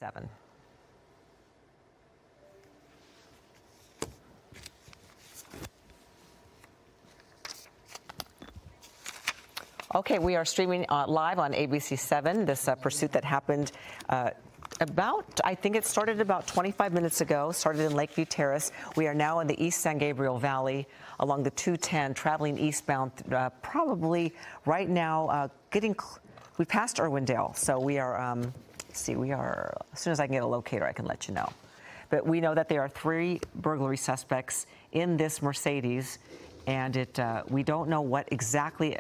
7. Okay, we are streaming live on ABC7, this pursuit that happened I think it started about 25 minutes ago, started in Lakeview Terrace. We are now in the East San Gabriel Valley along the 210, traveling eastbound, probably right now we passed Irwindale. So we are, as soon as I can get a locator, I can let you know. But we know that there are 3 burglary suspects in this Mercedes, and we don't know what exactly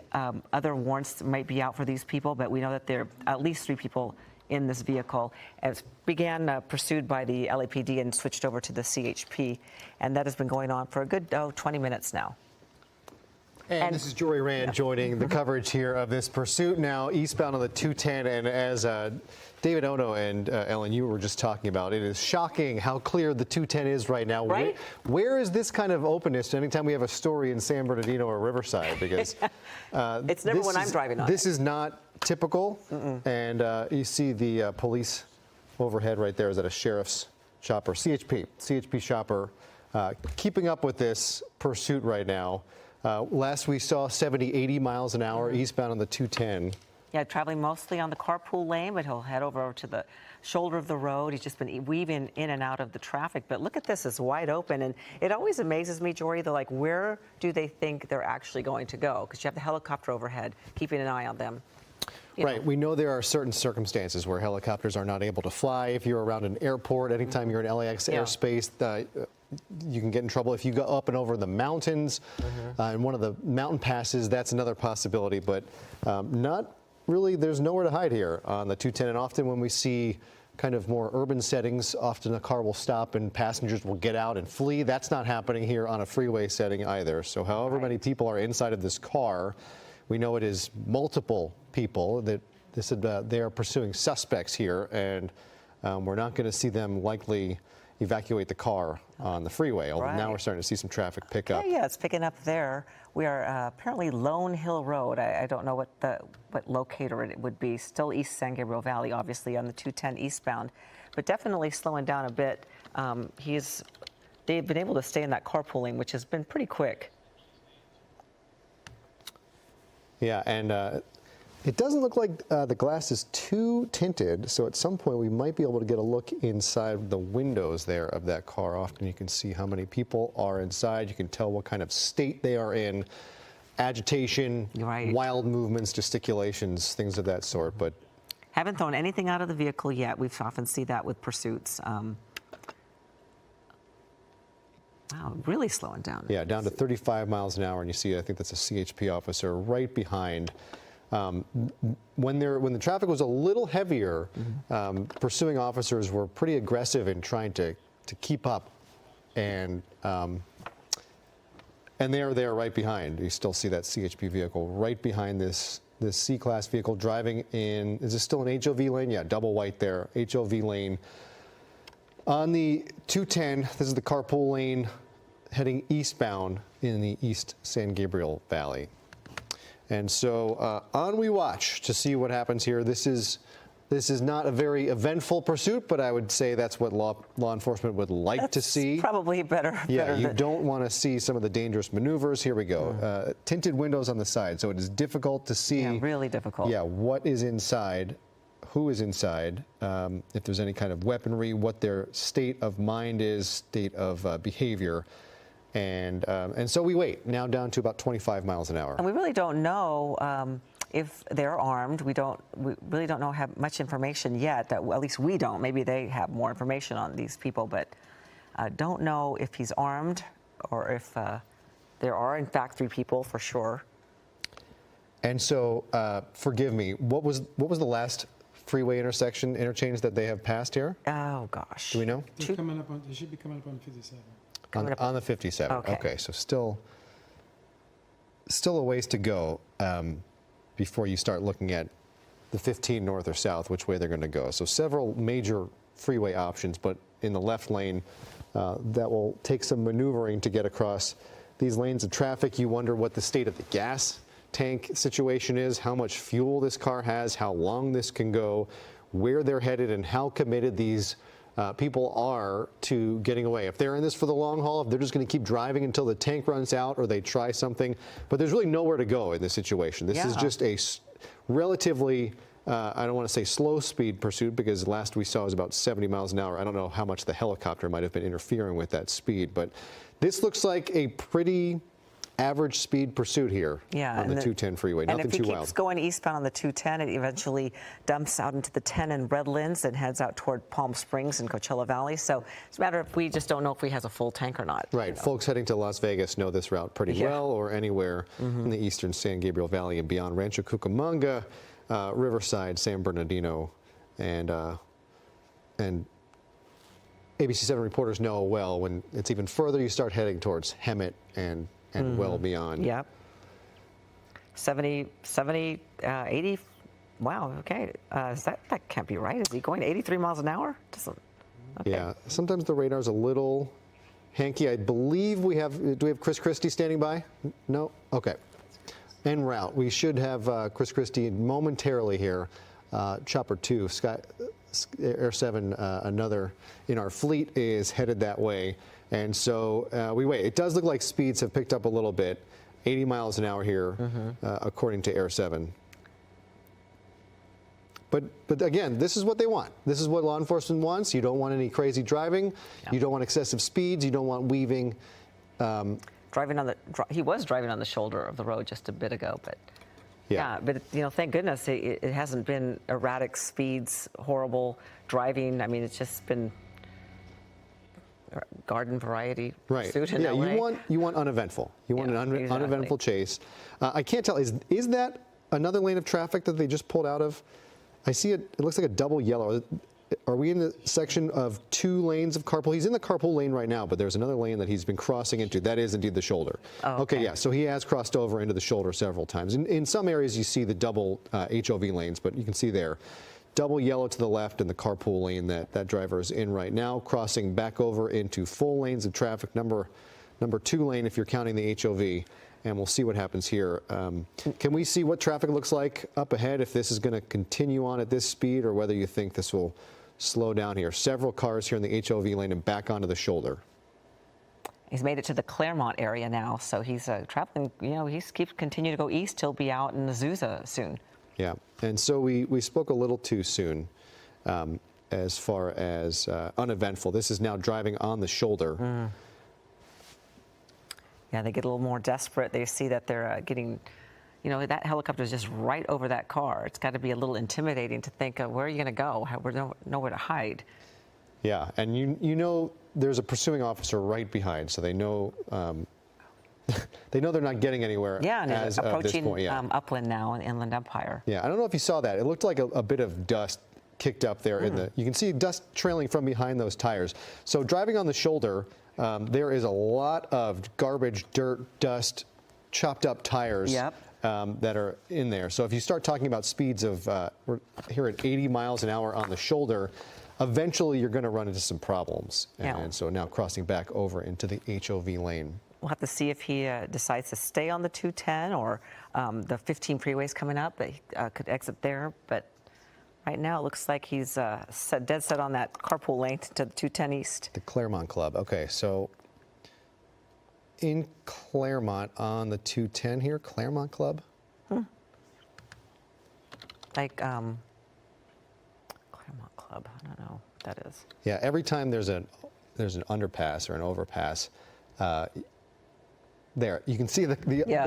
other warrants might be out for these people, but we know that there are at least 3 people in this vehicle. It began pursued by the LAPD and switched over to the CHP, and that has been going on for a good 20 minutes now. And this is Jory Rand joining the coverage here of this pursuit now eastbound on the 210. And as David Ono and Ellen, you were just talking about, it is shocking how clear the 210 is right now. Right? Where is this kind of openness anytime we have a story in San Bernardino or Riverside? Because it's never when I'm driving on This is not typical. And you see the police overhead right there. Is that a sheriff's chopper? CHP chopper keeping up with this pursuit right now. Last we saw 70, 80 miles an hour eastbound on the 210. Yeah, traveling mostly on the carpool lane, but he'll head over to the shoulder of the road. He's just been weaving in and out of the traffic. But look at this, it's wide open. And it always amazes me, Jory, they're like, where do they think they're actually going to go? Because you have the helicopter overhead, keeping an eye on them. Right. We know there are certain circumstances where helicopters are not able to fly. If you're around an airport, anytime you're in LAX airspace, you can get in trouble. If you go up and over the mountains and one of the mountain passes, that's another possibility. But not really, there's nowhere to hide here on the 210. And often when we see kind of more urban settings, often a car will stop and passengers will get out and flee. That's not happening here on a freeway setting either. So however many people are inside of this car, we know it is multiple people that they are pursuing suspects here, and we're not going to see them likely evacuate the car on the freeway. Although now we're starting to see some traffic pick up. Yeah, it's picking up there. We are apparently Lone Hill Road. I don't know what locator it would be. Still East San Gabriel Valley, obviously on the 210 eastbound, but definitely slowing down a bit. They've been able to stay in that carpooling, which has been pretty quick. Yeah, and it doesn't look like the glass is too tinted, so at some point we might be able to get a look inside the windows there of that car. Often you can see how many people are inside. You can tell what kind of state they are in, agitation, wild movements, gesticulations, things of that sort. But haven't thrown anything out of the vehicle yet. We often see that with pursuits. Wow, really slowing down. Yeah, down to 35 miles an hour, and you see, I think that's a CHP officer right behind. When the traffic was a little heavier, pursuing officers were pretty aggressive in trying to keep up, and they're there right behind. You still see that CHP vehicle right behind this C-Class vehicle driving in. Is this still an HOV lane? Yeah, double white there, HOV lane. On the 210, this is the carpool lane heading eastbound in the East San Gabriel Valley. And so on we watch to see what happens here. This is not a very eventful pursuit, but I would say that's what law enforcement would like to see. Probably better. Yeah, you don't want to see some of the dangerous maneuvers. Here we go. Tinted windows on the side, so it is difficult to see. Yeah, really difficult. Yeah, what is inside, who is inside, if there's any kind of weaponry, what their state of mind is, state of behavior. And so we wait, now down to about 25 miles an hour. And we really don't know if they're armed. We really don't have much information yet. At least we don't. Maybe they have more information on these people, but don't know if he's armed or if there are, in fact, 3 people for sure. And so, forgive me, what was the last freeway interchange that they have passed here? Oh, gosh. Do we know? They should be coming up on 57. On the 57. Okay, so still a ways to go before you start looking at the 15 north or south, which way they're going to go. So several major freeway options, but in the left lane, that will take some maneuvering to get across these lanes of traffic. You wonder what the state of the gas tank situation is, how much fuel this car has, how long this can go. where they're headed and how committed these people are to getting away. If they're in this for the long haul, if they're just going to keep driving until the tank runs out or they try something, but there's really nowhere to go in this situation. This is just a relatively, I don't want to say slow speed pursuit, because last we saw was about 70 miles an hour. I don't know how much the helicopter might have been interfering with that speed, but this looks like a pretty average speed pursuit here on the 210 freeway. Nothing too wild. And if he keeps going eastbound on the 210, it eventually dumps out into the 10 and Redlands and heads out toward Palm Springs and Coachella Valley. So it's a matter of, we just don't know if he has a full tank or not. Right. Folks heading to Las Vegas know this route pretty well, or anywhere in the eastern San Gabriel Valley and beyond. Rancho Cucamonga, Riverside, San Bernardino, and ABC7 reporters know well when it's even further you start heading towards Hemet and well beyond. Yep. 70, 80. Wow. Okay. That can't be right. Is he going 83 miles an hour? Okay. Yeah. Sometimes the radar's a little hanky. I believe we have. Do we have Chris Christie standing by? No. Okay. En route. We should have Chris Christie momentarily here. Chopper 2, Air 7, another in our fleet, is headed that way. And so we wait. It does look like speeds have picked up a little bit, 80 miles an hour here, according to Air 7. But again, this is what they want. This is what law enforcement wants. You don't want any crazy driving. Yeah. You don't want excessive speeds. You don't want weaving. He was driving on the shoulder of the road just a bit ago, but but thank goodness it hasn't been erratic speeds, horrible driving. I mean, it's just been garden variety pursuit in LA. You want uneventful. You want an uneventful chase. I can't tell. Is that another lane of traffic that they just pulled out of? I see it. It looks like a double yellow. Are we in the section of 2 lanes of carpool? He's in the carpool lane right now, but there's another lane that he's been crossing into. That is indeed the shoulder. Oh, okay. Yeah. So he has crossed over into the shoulder several times. In some areas, you see the double HOV lanes, but you can see there. Double yellow to the left in the carpool lane that driver is in right now, crossing back over into full lanes of traffic, number 2 lane if you're counting the HOV, and we'll see what happens here. Can we see what traffic looks like up ahead, if this is going to continue on at this speed, or whether you think this will slow down here? Several cars here in the HOV lane and back onto the shoulder. He's made it to the Claremont area now, so he's traveling, he's continuing to go east. He'll be out in Azusa soon. Yeah, and so we spoke a little too soon as far as uneventful. This is now driving on the shoulder. Yeah, they get a little more desperate. They see that they're getting, that helicopter is just right over that car. It's got to be a little intimidating to think, where are you going to go? There's nowhere to hide. Yeah, and you know there's a pursuing officer right behind, so they know they know they're not getting anywhere. Yeah, and as approaching of this point, Upland now, in Inland Empire. Yeah, I don't know if you saw that. It looked like a bit of dust kicked up there in the. You can see dust trailing from behind those tires. So driving on the shoulder, there is a lot of garbage, dirt, dust, chopped up tires. Yep. That are in there. So if you start talking about speeds of, we're here at 80 miles an hour on the shoulder, eventually you're going to run into some problems. And so now crossing back over into the HOV lane. We'll have to see if he decides to stay on the 210 or the 15 freeways coming up, that he could exit there. But right now it looks like he's dead set on that carpool lane to the 210 East. The Claremont Club. Okay, so in Claremont on the 210 here, Claremont Club? Like, Claremont Club, I don't know what that is. Yeah, every time there's an underpass or an overpass, there, you can see the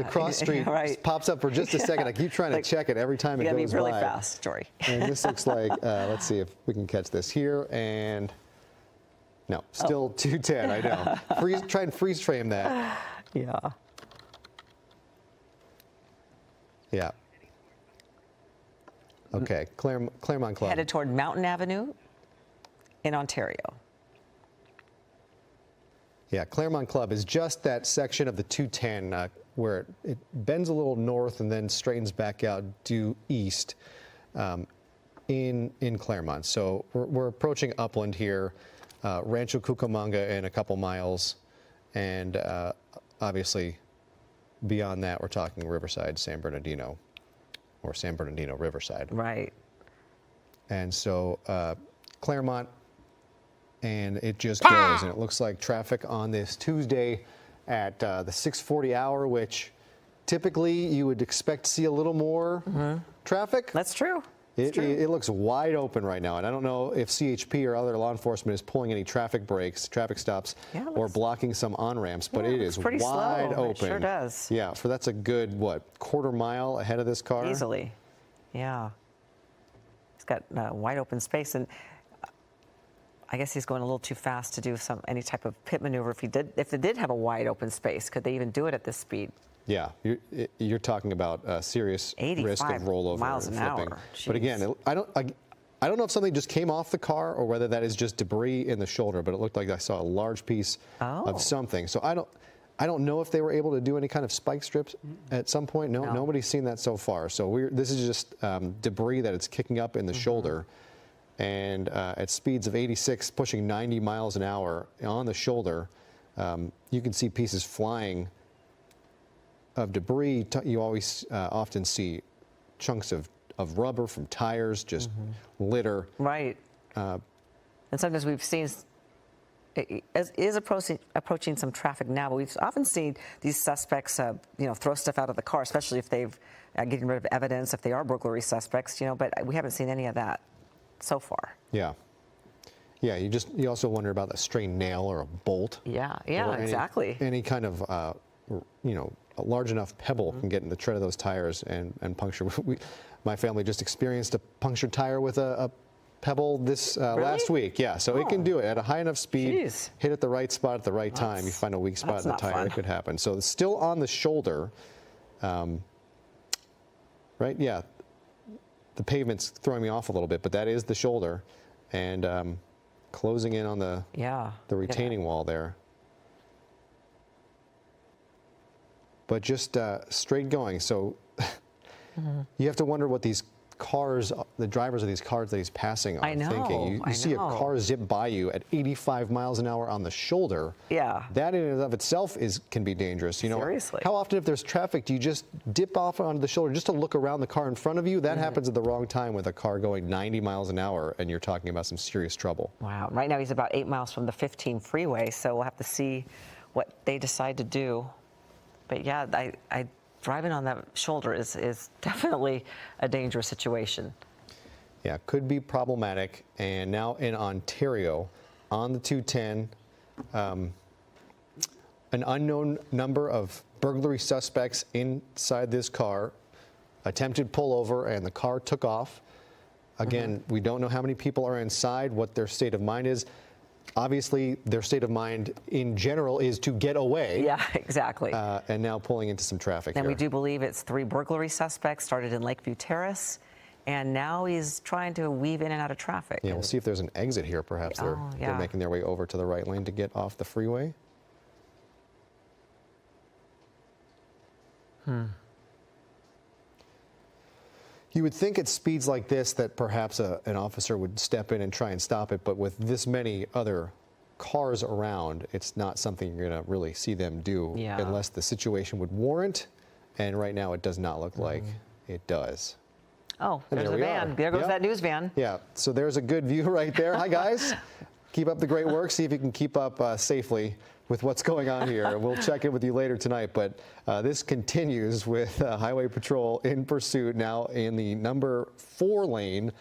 cross street pops up for just a second. I keep trying to check it every time it goes by. You gotta be really fast, Jory. And this looks like, let's see if we can catch this here, and no, still 210, I know. Try and freeze frame that. Yeah. Yeah. Okay, Claremont Club. Headed toward Mountain Avenue in Ontario. Yeah, Claremont Club is just that section of the 210 where it bends a little north and then straightens back out due east in Claremont. So we're approaching Upland here, Rancho Cucamonga in a couple miles, and obviously beyond that we're talking Riverside, San Bernardino, or San Bernardino, Riverside. Right. And so Claremont, and it just goes. And it looks like traffic on this Tuesday at the 6:40 hour, which typically you would expect to see a little more traffic. That's true. It looks wide open right now, and I don't know if CHP or other law enforcement is pulling any traffic breaks, traffic stops, or blocking some on-ramps, but it is pretty wide slow. open. It sure does. Yeah, that's a good, quarter mile ahead of this car? Easily, yeah. He's got wide open space, and I guess he's going a little too fast to do any type of pit maneuver. If they did have a wide open space, could they even do it at this speed? Yeah, you're talking about a serious risk of rollover miles and an flipping. hour. But again, I don't know if something just came off the car or whether that is just debris in the shoulder, but it looked like I saw a large piece of something. So I don't know if they were able to do any kind of spike strips at some point. No, nobody's seen that so far. So this is just debris that it's kicking up in the shoulder, and at speeds of 86, pushing 90 miles an hour on the shoulder, you can see pieces flying of debris. You always often see chunks of rubber from tires, just litter. Right. And sometimes we've seen it is approaching some traffic now, but we've often seen these suspects, throw stuff out of the car, especially if they've getting rid of evidence, if they are burglary suspects, but we haven't seen any of that so far. Yeah. Yeah, you also wonder about a stray nail or a bolt. Yeah, exactly. Any kind of, a large enough pebble can get in the tread of those tires and puncture. My family just experienced a punctured tire with a pebble this last week. Yeah, so it can do it at a high enough speed, hit at the right spot at the right time. You find a weak spot in the tire, it could happen. So it's still on the shoulder, right? Yeah, the pavement's throwing me off a little bit, but that is the shoulder, and closing in on the retaining wall there. But just straight going. So you have to wonder what these cars, the drivers of these cars that he's passing are thinking. You see a car zip by you at 85 miles an hour on the shoulder. Yeah. That in and of itself can be dangerous. Seriously. How often if there's traffic do you just dip off onto the shoulder just to look around the car in front of you? That happens at the wrong time with a car going 90 miles an hour and you're talking about some serious trouble. Wow. Right now he's about 8 miles from the 15 freeway, so we'll have to see what they decide to do. But yeah, driving on that shoulder is definitely a dangerous situation. Yeah, could be problematic. And now in Ontario, on the 210, an unknown number of burglary suspects inside this car attempted pullover, and the car took off. Again, we don't know how many people are inside, what their state of mind is. Obviously, their state of mind in general is to get away. Yeah, exactly. And now pulling into some traffic And here. we do believe it's 3 burglary suspects, started in Lakeview Terrace, and now he's trying to weave in and out of traffic. Yeah, we'll see if there's an exit here. Perhaps they're making their way over to the right lane to get off the freeway. You would think at speeds like this that perhaps an officer would step in and try and stop it, but with this many other cars around, it's not something you're going to really see them do unless the situation would warrant, and right now it does not look like it does. Oh, there's a van. There goes that news van. Yeah, so there's a good view right there. Hi, guys. Keep up the great work. See if you can keep up safely with what's going on here. We'll check in with you later tonight, but this continues with Highway Patrol in pursuit now in the number 4 lane.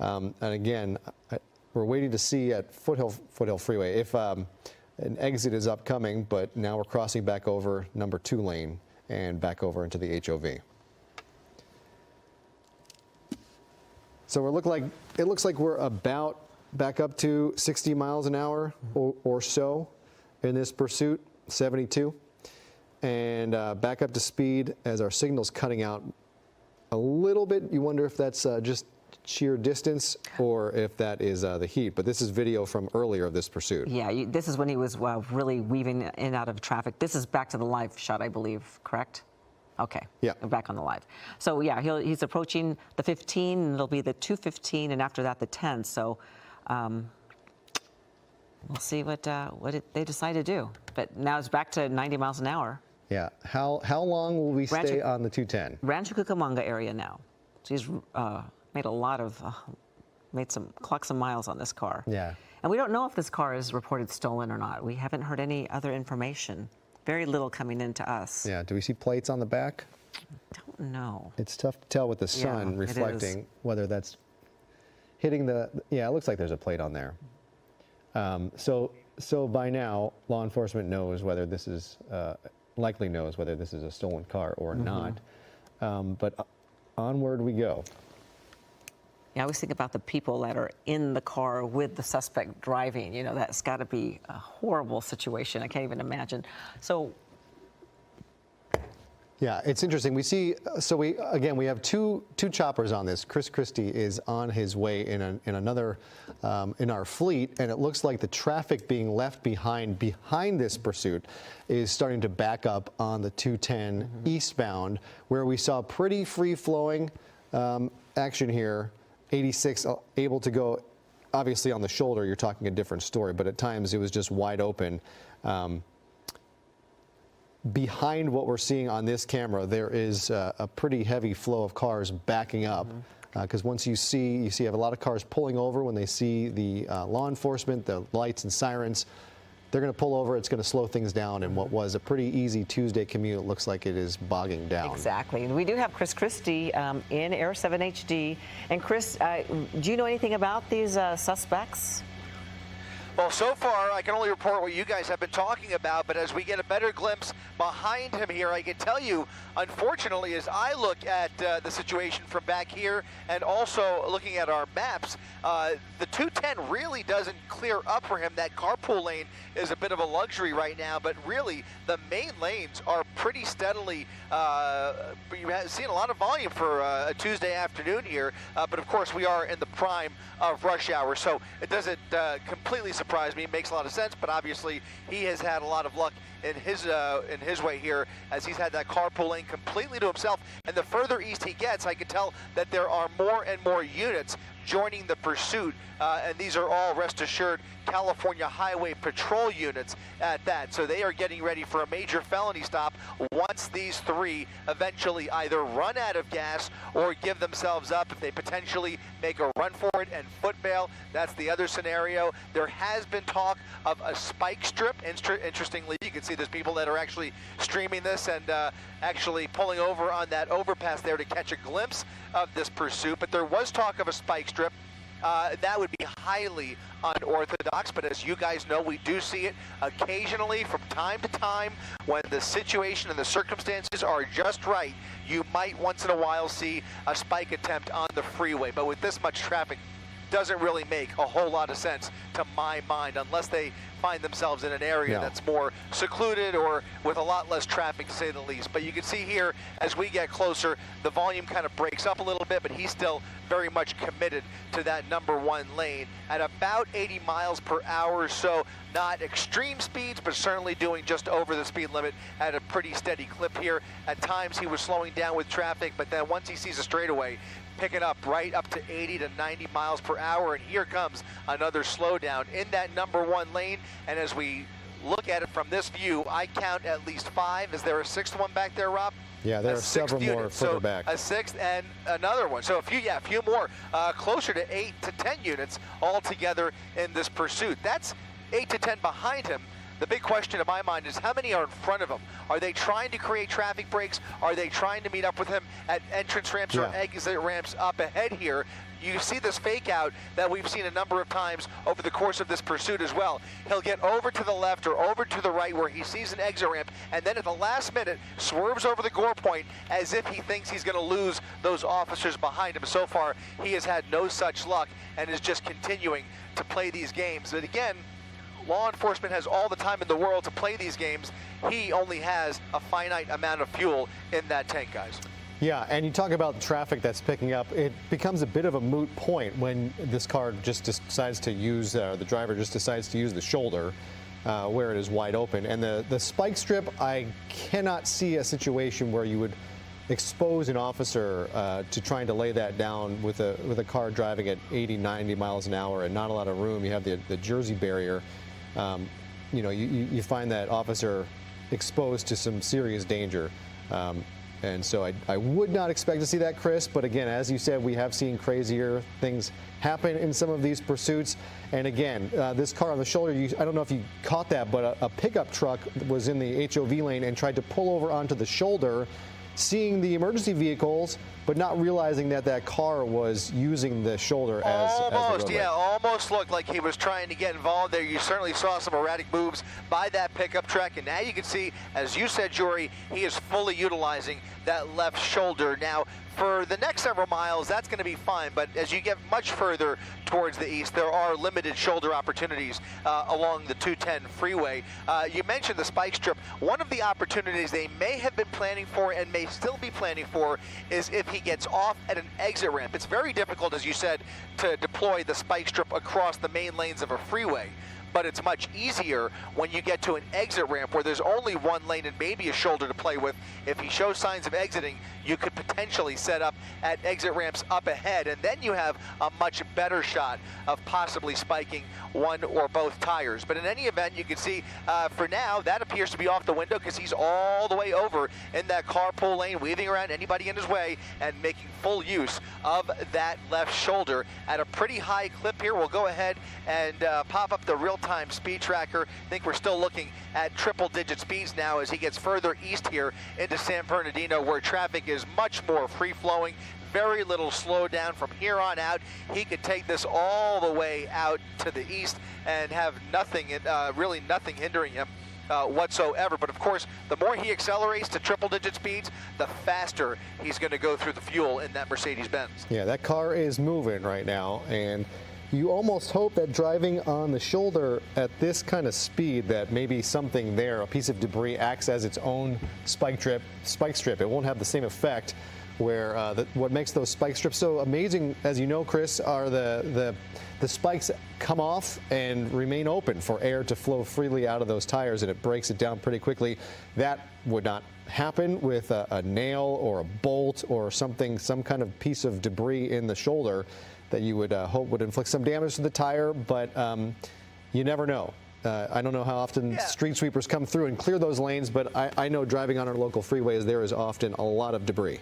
And again, we're waiting to see at Foothill Freeway if an exit is upcoming, but now we're crossing back over number 2 lane and back over into the HOV. So it looks like we're about back up to 60 miles an hour or so in this pursuit, 72, and back up to speed as our signal's cutting out a little bit. You wonder if that's just sheer distance or if that is the heat, but this is video from earlier of this pursuit. Yeah, this is when he was really weaving in and out of traffic. This is back to the live shot, I believe, correct? Okay. Yeah. Back on the live. So yeah, he's approaching the 15, and it'll be the 215, and after that the 10. So we'll see what they decide to do. But now it's back to 90 miles an hour. Yeah. How long will we stay on the 210? Rancho Cucamonga area now. So he's made a lot of clocked some miles on this car. Yeah. And we don't know if this car is reported stolen or not. We haven't heard any other information. Very little coming into us. Yeah. Do we see plates on the back? Don't know. It's tough to tell with the sun reflecting whether that's hitting the. Yeah, it looks like there's a plate on there. So by now, law enforcement knows whether this is likely knows whether this is a stolen car or not. But onward we go. Yeah, I always think about the people that are in the car with the suspect driving. You know, that's got to be a horrible situation. I can't even imagine. So. Yeah, it's interesting. We see, so we have two choppers on this. Chris Christie is on his way in another, in our fleet, and it looks like the traffic being left behind this pursuit is starting to back up on the 210 eastbound, where we saw pretty free-flowing action here. 86 able to go, obviously on the shoulder, you're talking a different story, but at times it was just wide open. Behind what we're seeing on this camera, there is a pretty heavy flow of cars backing up, because once you have a lot of cars pulling over when they see the law enforcement, the lights and sirens. They're going to pull over. It's going to slow things down, and what was a pretty easy Tuesday commute, it looks like it is bogging down. Exactly. And we do have Chris Christie in Air 7 HD. And Chris, do you know anything about these suspects? Well, so far, I can only report what you guys have been talking about, but as we get a better glimpse behind him here, I can tell you, unfortunately, as I look at the situation from back here and also looking at our maps, the 210 really doesn't clear up for him. That carpool lane is a bit of a luxury right now, but really, the main lanes are pretty steadily, you've seen a lot of volume for a Tuesday afternoon here, but of course, we are in the prime of rush hour, so it doesn't completely surprise me. It makes a lot of sense, but obviously he has had a lot of luck in his way here, as he's had that carpool lane completely to himself. And the further east he gets, I can tell that there are more and more units joining the pursuit, and these are all, rest assured, California Highway Patrol units at that. So they are getting ready for a major felony stop once these three eventually either run out of gas or give themselves up. If they potentially make a run for it and foot bail, that's the other scenario. There has been talk of a spike strip. Interestingly, you can see there's people that are actually streaming this and actually pulling over on that overpass there to catch a glimpse of this pursuit. But there was talk of a spike strip. That would be highly unorthodox, but as you guys know, we do see it occasionally from time to time when the situation and the circumstances are just right. You might once in a while see a spike attempt on the freeway, but with this much traffic, doesn't really make a whole lot of sense to my mind, unless they find themselves in an area that's more secluded or with a lot less traffic, to say the least. But you can see here, as we get closer, the volume kind of breaks up a little bit, but he's still very much committed to that #1 lane at about 80 miles per hour. So not extreme speeds, but certainly doing just over the speed limit at a pretty steady clip here. At times he was slowing down with traffic, but then once he sees a straightaway, picking up right up to 80 to 90 miles per hour, and here comes another slowdown in that #1 lane. And as we look at it from this view, I count at least 5. Is there a 6th one back there, Rob? Yeah, there are several more further back. A 6th and another one. So a few more, closer to 8 to 10 units altogether in this pursuit. That's 8 to 10 behind him. The big question in my mind is how many are in front of him? Are they trying to create traffic breaks? Are they trying to meet up with him at entrance ramps or exit ramps up ahead here? You see this fake out that we've seen a number of times over the course of this pursuit as well. He'll get over to the left or over to the right where he sees an exit ramp, and then at the last minute swerves over the gore point as if he thinks he's going to lose those officers behind him. So far, he has had no such luck and is just continuing to play these games. But again, law enforcement has all the time in the world to play these games. He only has a finite amount of fuel in that tank, guys. Yeah, and you talk about traffic that's picking up. It becomes a bit of a moot point when this car just decides to use, the driver just decides to use the shoulder where it is wide open. And the spike strip, I cannot see a situation where you would expose an officer to trying to lay that down with a car driving at 80, 90 miles an hour and not a lot of room. You have the Jersey barrier. You find that officer exposed to some serious danger. And so I would not expect to see that, Chris. But again, as you said, we have seen crazier things happen in some of these pursuits. And again, this car on the shoulder, I don't know if you caught that, but a pickup truck was in the HOV lane and tried to pull over onto the shoulder, seeing the emergency vehicles, but not realizing that that car was using the shoulder as the roadway. Yeah, almost looked like he was trying to get involved there. You certainly saw some erratic moves by that pickup truck, and now you can see, as you said, Jory, he is fully utilizing that left shoulder. Now, for the next several miles, that's going to be fine, but as you get much further towards the east, there are limited shoulder opportunities along the 210 freeway. You mentioned the spike strip. One of the opportunities they may have been planning for and may still be planning for is if he gets off at an exit ramp. It's very difficult, as you said, to deploy the spike strip across the main lanes of a freeway. But it's much easier when you get to an exit ramp where there's only one lane and maybe a shoulder to play with. If he shows signs of exiting, you could potentially set up at exit ramps up ahead, and then you have a much better shot of possibly spiking one or both tires. But in any event, you can see for now, that appears to be off the window because he's all the way over in that carpool lane, weaving around anybody in his way and making full use of that left shoulder at a pretty high clip here. We'll go ahead and pop up the real-time speed tracker. I think we're still looking at triple-digit speeds now as he gets further east here into San Bernardino, where traffic is much more free-flowing. Very little slowdown from here on out. He could take this all the way out to the east and have nothing, really nothing hindering him whatsoever. But of course, the more he accelerates to triple-digit speeds, the faster he's going to go through the fuel in that Mercedes-Benz. Yeah, that car is moving right now, and you almost hope that driving on the shoulder at this kind of speed that maybe something there, a piece of debris, acts as its own spike strip. It won't have the same effect. Where what makes those spike strips so amazing, as you know, Chris, are the spikes come off and remain open for air to flow freely out of those tires, and it breaks it down pretty quickly. That would not happen with a nail or a bolt or something, some kind of piece of debris in the shoulder that you would hope would inflict some damage to the tire, but you never know. I don't know how often street sweepers come through and clear those lanes, but I know driving on our local freeways, there is often a lot of debris.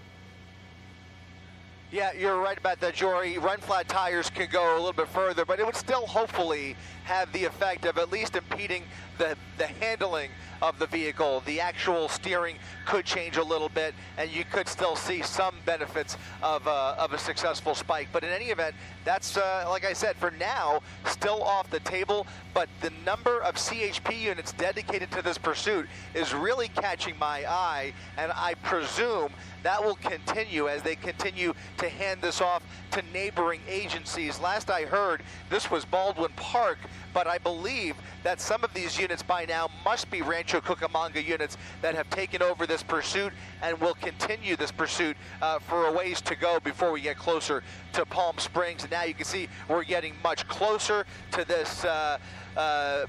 Yeah, you're right about that, Jory. Run-flat tires can go a little bit further, but it would still hopefully have the effect of at least impeding the handling of the vehicle. The actual steering could change a little bit, and you could still see some benefits of a successful spike. But in any event, that's, like I said, for now, still off the table, but the number of CHP units dedicated to this pursuit is really catching my eye, and I presume that will continue as they continue to hand this off to neighboring agencies. Last I heard, this was Baldwin Park, but I believe that some of these units by now must be Rancho Cucamonga units that have taken over this pursuit and will continue this pursuit for a ways to go before we get closer to Palm Springs. And now you can see we're getting much closer to this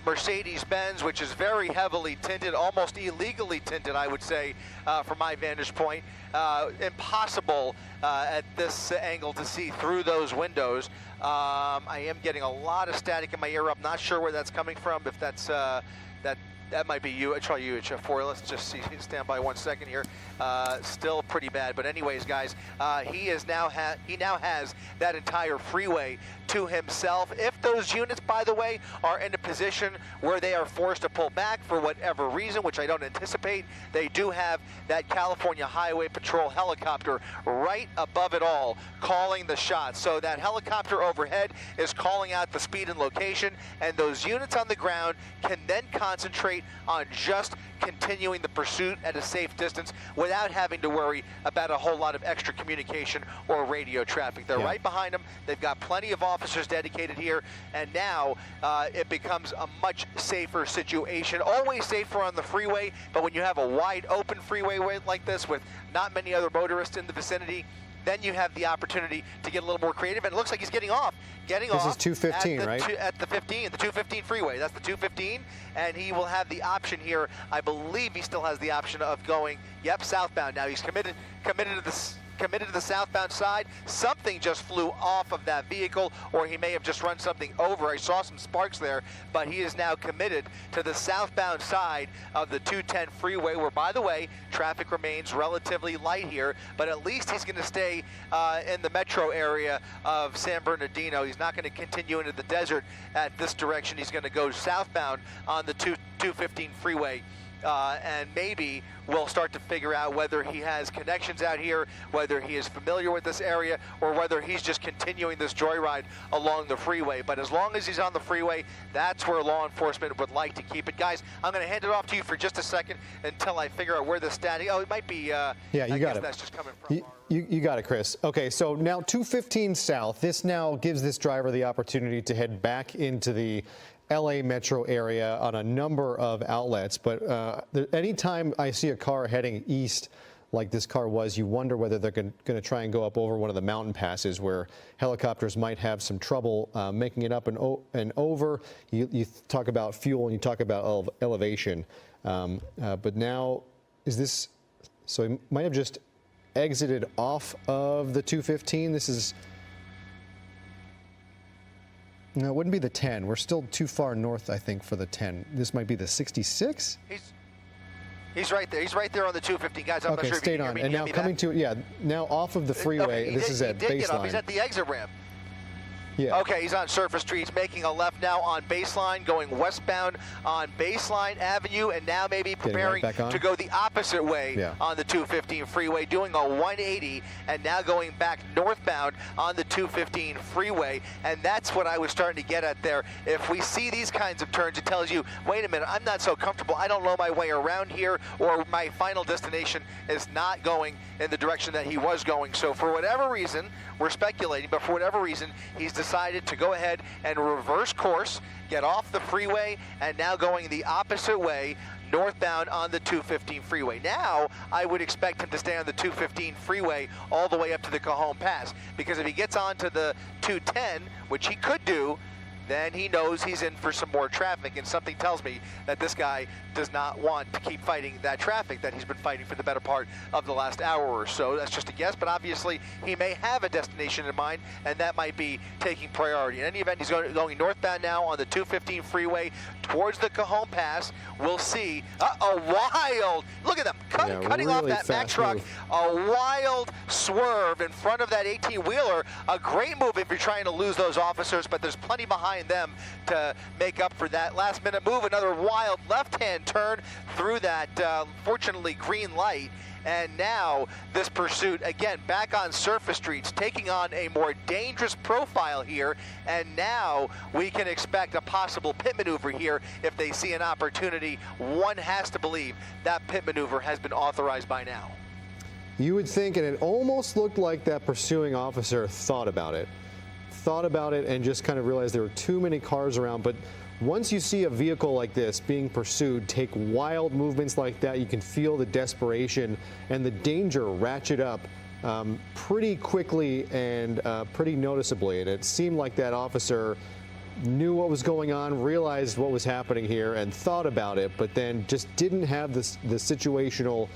Mercedes-Benz, which is very heavily tinted, almost illegally tinted, I would say, from my vantage point. Impossible at this angle to see through those windows. I am getting a lot of static in my ear. I'm not sure where that's coming from. If that's that might be you. Try UHF4. Let's just see. Stand by 1 second here. Still pretty bad. But anyways, guys, he now has that entire freeway to himself. If those units, by the way, are in a position where they are forced to pull back for whatever reason, which I don't anticipate, they do have that California Highway Patrol helicopter right above it all, calling the shots. So that helicopter overhead is calling out the speed and location, and those units on the ground can then concentrate on just continuing the pursuit at a safe distance without having to worry about a whole lot of extra communication or radio traffic. They're right behind them. They've got plenty of officers dedicated here, and now it becomes a much safer situation. Always safer on the freeway, but when you have a wide open freeway like this with not many other motorists in the vicinity, then you have the opportunity to get a little more creative, and it looks like he's getting off. This is 215, right? At the 215 freeway. That's the 215, and he will have the option here. I believe he still has the option of going, southbound. Now he's committed to this. committed to the southbound side. Something just flew off of that vehicle, or he may have just run something over. I saw some sparks there, but he is now committed to the southbound side of the 210 freeway, where, by the way, traffic remains relatively light here, but at least he's going to stay in the metro area of San Bernardino. He's not going to continue into the desert at this direction. He's going to go southbound on the 215 freeway. And maybe we'll start to figure out whether he has connections out here, whether he is familiar with this area, or whether he's just continuing this joyride along the freeway. But as long as he's on the freeway, that's where law enforcement would like to keep it. Guys, I'm going to hand it off to you for just a second until I figure out where the static. Oh, it might be. Yeah, you I got guess it. That's just coming from. You got it, Chris. Okay, so now 215 south. This now gives this driver the opportunity to head back into the LA metro area on a number of outlets, but anytime I see a car heading east like this car was, you wonder whether they're going to try and go up over one of the mountain passes where helicopters might have some trouble making it up and over. You talk about fuel and you talk about elevation, but now is this, so he might have just exited off of the 215. This is, no, it wouldn't be the 10. We're still too far north, I think, for the 10. This might be the 66? He's right there. He's right there on the 215, guys. I'm not Okay, sure if stayed you can on. hear me. And now coming to, yeah, now off of the freeway. Okay, this is at he did get up. baseline. He's at the exit ramp. Yeah. Okay, he's on Surface Street. He's making a left now on Baseline, going westbound on Baseline Avenue, and now maybe preparing right back on? to go the opposite way on the 215 freeway, doing a 180, and now going back northbound on the 215 freeway. And that's what I was starting to get at there. If we see these kinds of turns, it tells you, wait a minute, I'm not so comfortable. I don't know my way around here, or my final destination is not going in the direction that he was going. So for whatever reason, we're speculating, but for whatever reason, he's decided to go ahead and reverse course, get off the freeway, and now going the opposite way, northbound on the 215 freeway. Now, I would expect him to stay on the 215 freeway all the way up to the Cajon Pass, because if he gets onto the 210, which he could do, then he knows he's in for some more traffic, and something tells me that this guy does not want to keep fighting that traffic that he's been fighting for the better part of the last hour or so. That's just a guess, but obviously he may have a destination in mind, and that might be taking priority. In any event, he's going northbound now on the 215 freeway towards the Cajon Pass. We'll see. A wild, look at them, cutting off that Mack truck. A wild swerve in front of that 18-wheeler. A great move if you're trying to lose those officers, but there's plenty behind them to make up for that last-minute move. Another wild left-hand turn through that, fortunately, green light. And now this pursuit, again, back on surface streets, taking on a more dangerous profile here. And now we can expect a possible pit maneuver here if they see an opportunity. One has to believe that pit maneuver has been authorized by now. You would think, and it almost looked like that pursuing officer thought about it and just kind of realized there were too many cars around. But once you see a vehicle like this being pursued take wild movements like that, you can feel the desperation and the danger ratchet up pretty quickly and pretty noticeably. And it seemed like that officer knew what was going on, realized what was happening here, and thought about it, but then just didn't have the situational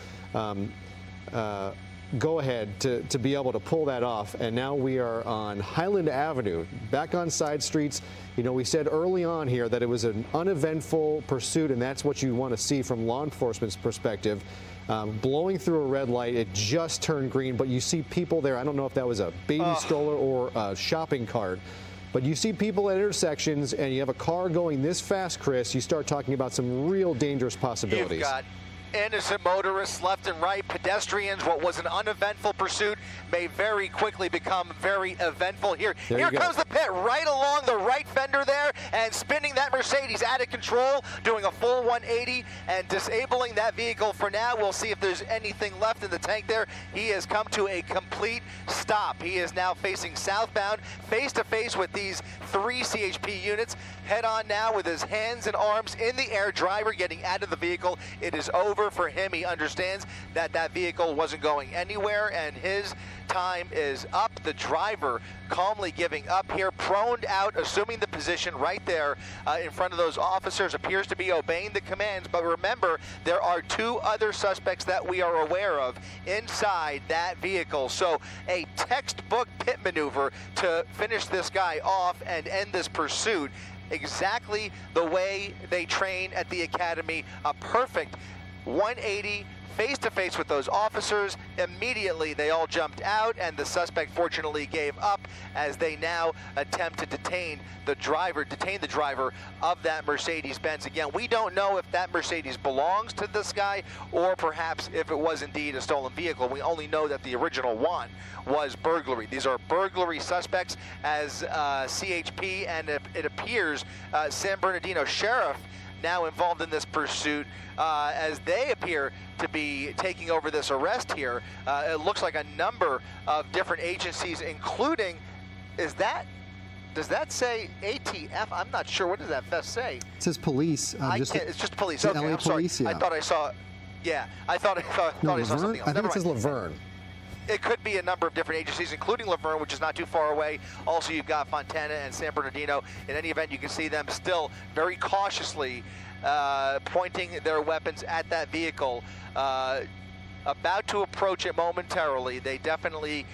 go ahead to be able to pull that off. And now we are on Highland Avenue, back on side streets. You know, we said early on here that it was an uneventful pursuit, and that's what you want to see from law enforcement's perspective. Blowing through a red light, it just turned green, but you see people there. I don't know if that was a baby stroller or a shopping cart, but you see people at intersections, and you have a car going this fast, Chris, you start talking about some real dangerous possibilities. You've got innocent motorists left and right, pedestrians. What was an uneventful pursuit may very quickly become very eventful. Here comes the pit right along the right fender there, and spinning that Mercedes out of control, doing a full 180 and disabling that vehicle for now. We'll see if there's anything left in the tank there. He has come to a complete stop. He is now facing southbound, face to face with these 3 CHP units. Head on now with his hands and arms in the air, driver getting out of the vehicle. It is over. maneuver for him. He understands that that vehicle wasn't going anywhere, and his time is up. The driver calmly giving up here, proned out, assuming the position right there in front of those officers, appears to be obeying the commands. But remember, there are two other suspects that we are aware of inside that vehicle. So a textbook pit maneuver to finish this guy off and end this pursuit exactly the way they train at the academy. A perfect 180 face-to-face with those officers. Immediately they all jumped out, and the suspect fortunately gave up as they now attempt to detain the driver of that Mercedes-Benz. Again, we don't know if that Mercedes belongs to this guy or perhaps if it was indeed a stolen vehicle. We only know that the original one was burglary. These are burglary suspects as CHP and it appears San Bernardino Sheriff now involved in this pursuit as they appear to be taking over this arrest here. It looks like a number of different agencies, including, does that say ATF? I'm not sure. What does that vest say? It says police. It's just police. The Okay, LA I'm sorry. police, yeah. I thought I saw No, I saw something else. I think Never it says mind. Laverne. It could be a number of different agencies, including Laverne, which is not too far away. Also, you've got Fontana and San Bernardino. In any event, you can see them still very cautiously pointing their weapons at that vehicle, about to approach it momentarily. They definitely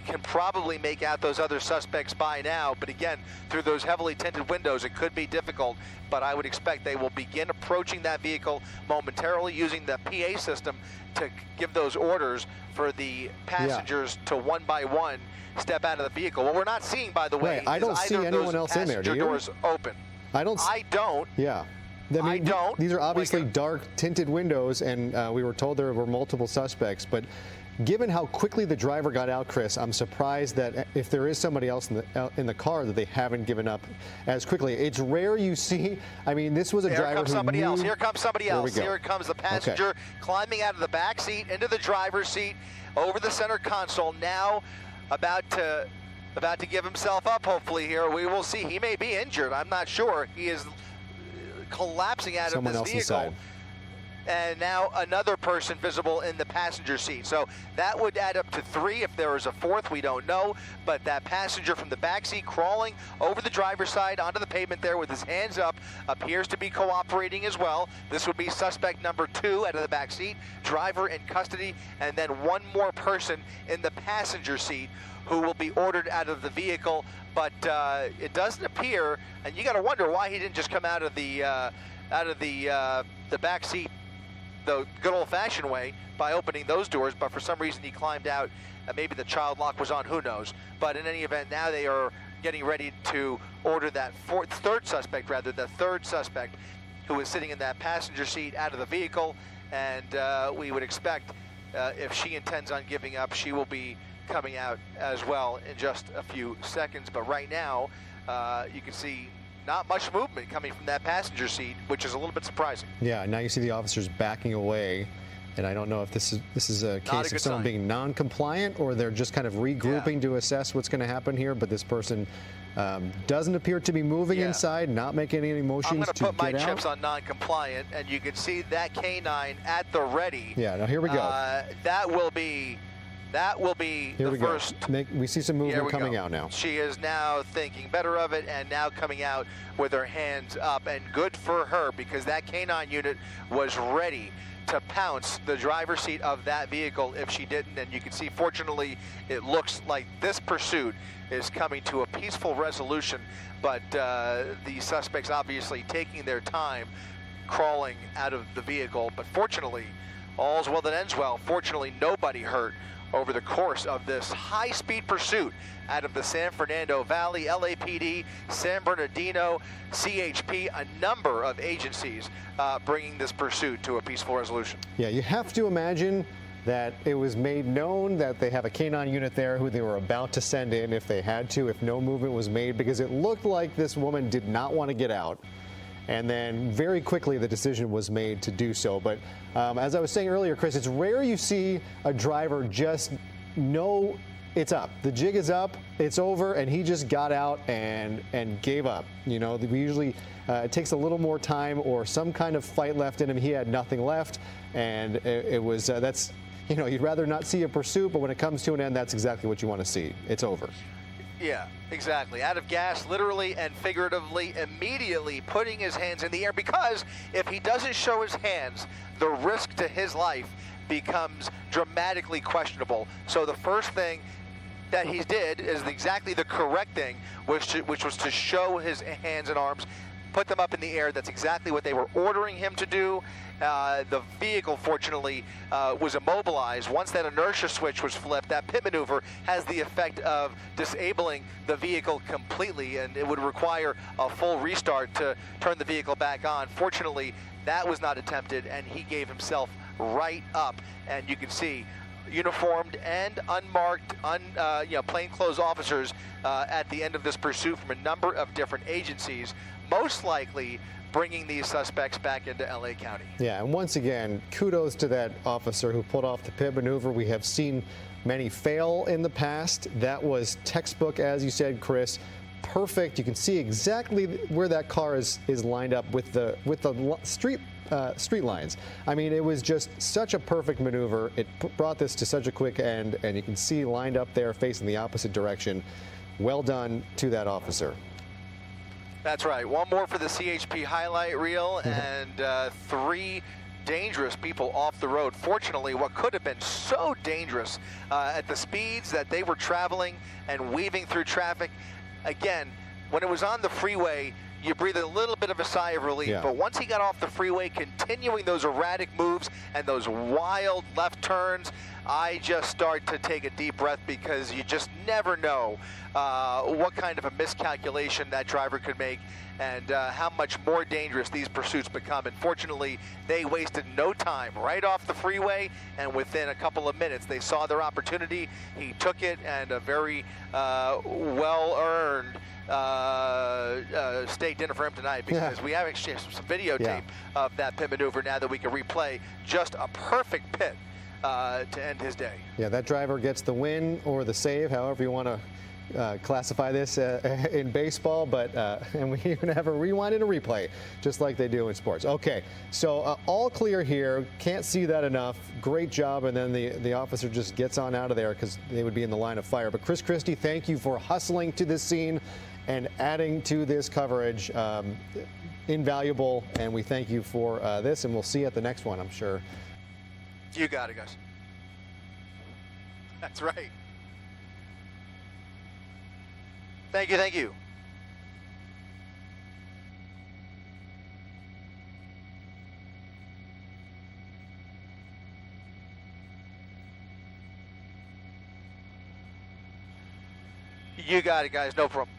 can probably make out those other suspects by now, but again, through those heavily tinted windows, it could be difficult, but I would expect they will begin approaching that vehicle momentarily using the PA system to give those orders for the passengers to one by one step out of the vehicle. What we're not seeing, by the way, Right, I don't see anyone else in there, do you? doors open. I don't. I don't. Yeah. I don't. These are obviously Like dark tinted windows, and we were told there were multiple suspects. But given how quickly the driver got out, Chris, I'm surprised that if there is somebody else in the car, that they haven't given up as quickly. It's rare you see. I mean, this was a driver who Here comes somebody else. Here comes somebody There we else. go. Here comes the passenger climbing out of the back seat into the driver's seat over the center console. Now about to give himself up. Hopefully here we will see. He may be injured. I'm not sure. He is collapsing out Someone of this else vehicle. inside. And now another person visible in the passenger seat. So that would add up to 3. If there is a 4th, we don't know. But that passenger from the back seat crawling over the driver's side onto the pavement there with his hands up appears to be cooperating as well. This would be suspect number 2 out of the back seat, driver in custody, and then one more person in the passenger seat who will be ordered out of the vehicle. But it doesn't appear, and you got to wonder why he didn't just come out of the back seat the good old-fashioned way by opening those doors, but for some reason he climbed out. Maybe the child lock was on, who knows. But in any event, now they are getting ready to order that third suspect who is sitting in that passenger seat out of the vehicle. And we would expect if she intends on giving up, she will be coming out as well in just a few seconds. But right now, you can see not much movement coming from that passenger seat, which is a little bit surprising. Yeah, now you see the officers backing away, and I don't know if this is a case of someone being non-compliant or they're just kind of regrouping to assess what's going to happen here. But this person doesn't appear to be moving inside, not making any motions to get out. I'm going to put my chips on non-compliant, and you can see that canine at the ready. Yeah, now here we go. That will be Here the we first. go. We see some movement coming out now. She is now thinking better of it and now coming out with her hands up, and good for her because that canine unit was ready to pounce the driver's seat of that vehicle if she didn't. And you can see, fortunately, it looks like this pursuit is coming to a peaceful resolution, but the suspects obviously taking their time crawling out of the vehicle. But fortunately, all's well that ends well. Fortunately, nobody hurt over the course of this high-speed pursuit out of the San Fernando Valley. LAPD, San Bernardino, CHP, a number of agencies bringing this pursuit to a peaceful resolution. Yeah, you have to imagine that it was made known that they have a canine unit there who they were about to send in if they had to, if no movement was made, because it looked like this woman did not want to get out. And then very quickly the decision was made to do so. But as I was saying earlier, Chris, it's rare you see a driver just know it's up. The jig is up. It's over, and he just got out and gave up. You know, we usually it takes a little more time or some kind of fight left in him. He had nothing left, and it was that's. You know, you'd rather not see a pursuit, but when it comes to an end, that's exactly what you want to see. It's over. Yeah, exactly. Out of gas, literally and figuratively, immediately putting his hands in the air, because if he doesn't show his hands, the risk to his life becomes dramatically questionable. So the first thing that he did is exactly the correct thing, which was to show his hands and arms, put them up in the air. That's exactly what they were ordering him to do. The vehicle, fortunately, was immobilized. Once that inertia switch was flipped, that pit maneuver has the effect of disabling the vehicle completely, and it would require a full restart to turn the vehicle back on. Fortunately, that was not attempted, and he gave himself right up. And you can see uniformed and unmarked, plainclothes officers at the end of this pursuit from a number of different agencies, most likely bringing these suspects back into LA County. Yeah, and once again, kudos to that officer who pulled off the pit maneuver. We have seen many fail in the past. That was textbook, as you said, Chris. Perfect. You can see exactly where that car is lined up with the street lines. I mean, it was just such a perfect maneuver. It brought this to such a quick end, and you can see lined up there facing the opposite direction. Well done to that officer. That's right. One more for the CHP highlight reel, and 3 dangerous people off the road. Fortunately, what could have been so dangerous at the speeds that they were traveling and weaving through traffic. Again, when it was on the freeway, you breathe a little bit of a sigh of relief. Yeah. But once he got off the freeway, continuing those erratic moves and those wild left turns, I just start to take a deep breath, because you just never know what kind of a miscalculation that driver could make, and how much more dangerous these pursuits become. And fortunately, they wasted no time right off the freeway, and within a couple of minutes, they saw their opportunity. He took it, and a very well-earned steak dinner for him tonight, because we have exchanged some videotape of that pit maneuver now that we can replay. Just a perfect pit to end his day. Yeah, that driver gets the win or the save, however you want to classify this in baseball, but and we even have a rewind and a replay, just like they do in sports. Okay, so all clear here. Can't see that enough. Great job, and then the officer just gets on out of there, because they would be in the line of fire. But Chris Christie, thank you for hustling to this scene and adding to this coverage. Invaluable, and we thank you for this, and we'll see you at the next one, I'm sure. You got it, guys. That's right. Thank you, thank you. You got it, guys. No problem.